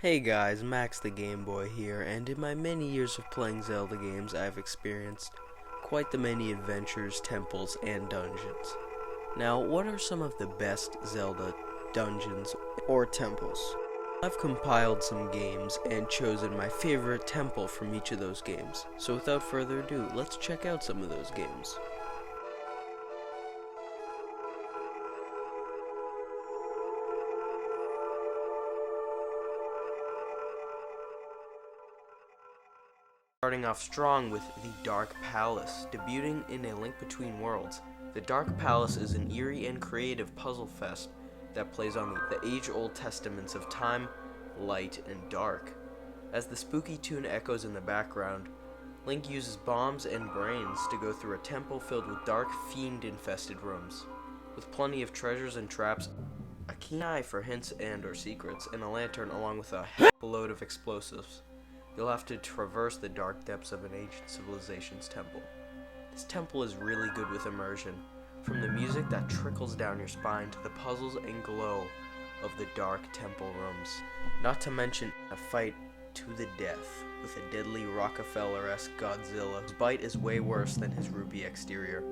Hey guys, Max the Game Boy here, and in my many years of playing Zelda games, I've experienced quite the many adventures, temples, and dungeons. Now, what are some of the best Zelda dungeons or temples? I've compiled some games and chosen my favorite temple from each of those games. So without further ado, let's check out some of those games. Starting off strong with the Dark Palace, debuting in A Link Between Worlds. The Dark Palace is an eerie and creative puzzle fest that plays on the age-old testaments of time, light, and dark. As the spooky tune echoes in the background, Link uses bombs and brains to go through a temple filled with dark, fiend-infested rooms. With plenty of treasures and traps, a keen eye for hints and/or secrets, and a lantern along with a load of explosives, you'll have to traverse the dark depths of an ancient civilization's temple. This temple is really good with immersion, from the music that trickles down your spine to the puzzles and glow of the dark temple rooms. Not to mention a fight to the death with a deadly Rockefeller-esque Godzilla whose bite is way worse than his rupee exterior.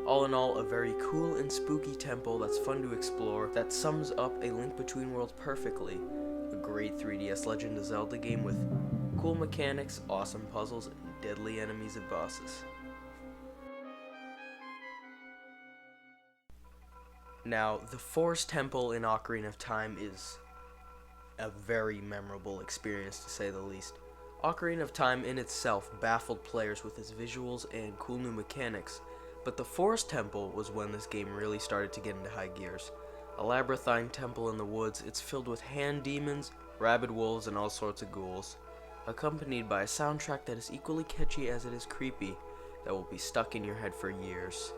All in all, a very cool and spooky temple that's fun to explore, that sums up A Link Between Worlds perfectly. A great 3DS Legend of Zelda game with cool mechanics, awesome puzzles, and deadly enemies and bosses. Now, the Forest Temple in Ocarina of Time is a very memorable experience, to say the least. Ocarina of Time in itself baffled players with its visuals and cool new mechanics, but the Forest Temple was when this game really started to get into high gears. A labyrinthine temple in the woods, it's filled with hand demons, rabid wolves, and all sorts of ghouls, accompanied by a soundtrack that is equally catchy as it is creepy, that will be stuck in your head for years.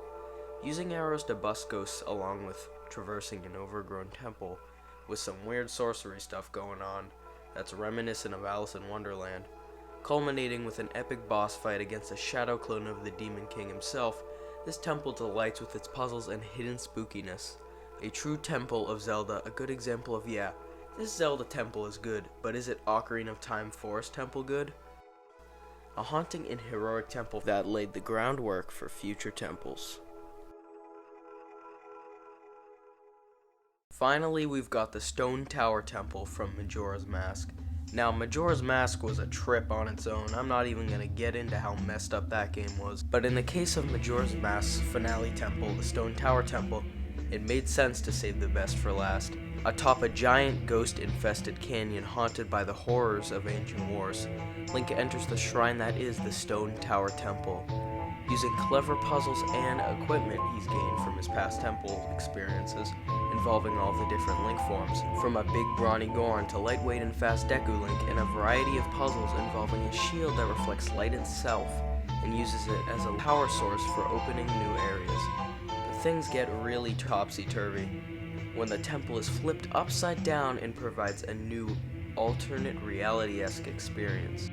Using arrows to bust ghosts along with traversing an overgrown temple, with some weird sorcery stuff going on that's reminiscent of Alice in Wonderland, culminating with an epic boss fight against a shadow clone of the Demon King himself, this temple delights with its puzzles and hidden spookiness. A true temple of Zelda, a good example of, yeah, this Zelda temple is good, but is it Ocarina of Time Forest Temple good? A haunting and heroic temple that laid the groundwork for future temples. Finally, we've got the Stone Tower Temple from Majora's Mask. Now, Majora's Mask was a trip on its own. I'm not even going to get into how messed up that game was. But in the case of Majora's Mask's finale temple, the Stone Tower Temple, it made sense to save the best for last. Atop a giant ghost-infested canyon haunted by the horrors of ancient wars, Link enters the shrine that is the Stone Tower Temple. Using clever puzzles and equipment he's gained from his past temple experiences, involving all the different Link forms, from a big brawny Goron to lightweight and fast Deku Link, and a variety of puzzles involving a shield that reflects light itself, and uses it as a power source for opening new areas. But things get really topsy-turvy when the temple is flipped upside down and provides a new, alternate reality-esque experience.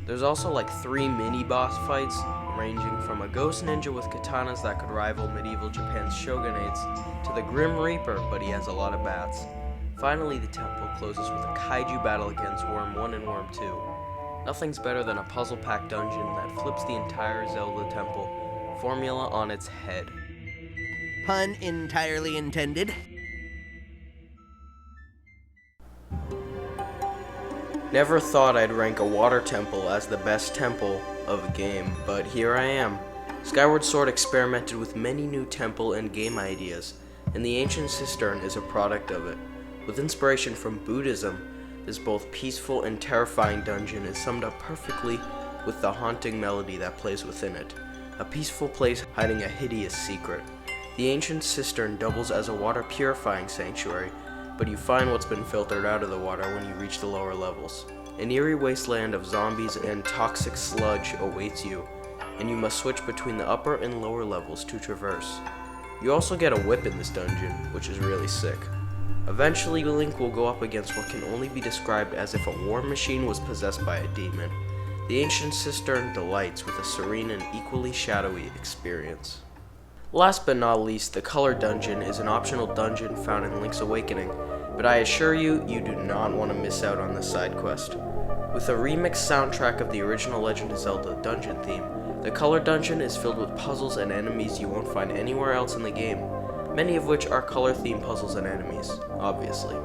There's also like 3 mini-boss fights, ranging from a ghost ninja with katanas that could rival medieval Japan's shogunates, to the Grim Reaper, but he has a lot of bats. Finally, the temple closes with a kaiju battle against Worm 1 and Worm 2. Nothing's better than a puzzle-packed dungeon that flips the entire Zelda temple formula on its head. Pun entirely intended. Never thought I'd rank a water temple as the best temple of a game, but here I am. Skyward Sword experimented with many new temple and game ideas, and the ancient Cistern is a product of it. With inspiration from Buddhism, this both peaceful and terrifying dungeon is summed up perfectly with the haunting melody that plays within it. A peaceful place hiding a hideous secret. The ancient Cistern doubles as a water purifying sanctuary, but you find what's been filtered out of the water when you reach the lower levels. An eerie wasteland of zombies and toxic sludge awaits you, and you must switch between the upper and lower levels to traverse. You also get a whip in this dungeon, which is really sick. Eventually, Link will go up against what can only be described as if a war machine was possessed by a demon. The ancient Cistern delights with a serene and equally shadowy experience. Last but not least, the Color Dungeon is an optional dungeon found in Link's Awakening, but I assure you, you do not want to miss out on this side quest. With a remixed soundtrack of the original Legend of Zelda dungeon theme, the Color Dungeon is filled with puzzles and enemies you won't find anywhere else in the game, many of which are color-themed puzzles and enemies, obviously.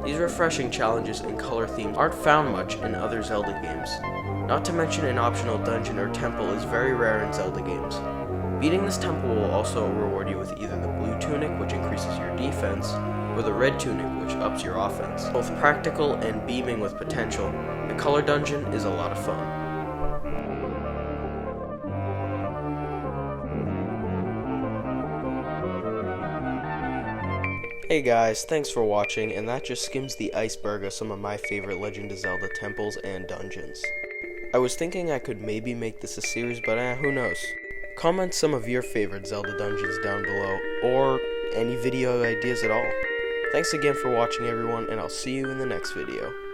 These refreshing challenges and color themes aren't found much in other Zelda games. Not to mention an optional dungeon or temple is very rare in Zelda games. Beating this temple will also reward you with either the blue tunic, which increases your defense, or the red tunic, which ups your offense. Both practical and beaming with potential, the Color Dungeon is a lot of fun. Hey guys, thanks for watching, and that just skims the iceberg of some of my favorite Legend of Zelda temples and dungeons. I was thinking I could maybe make this a series, but who knows. Comment some of your favorite Zelda dungeons down below, or any video ideas at all. Thanks again for watching everyone, and I'll see you in the next video.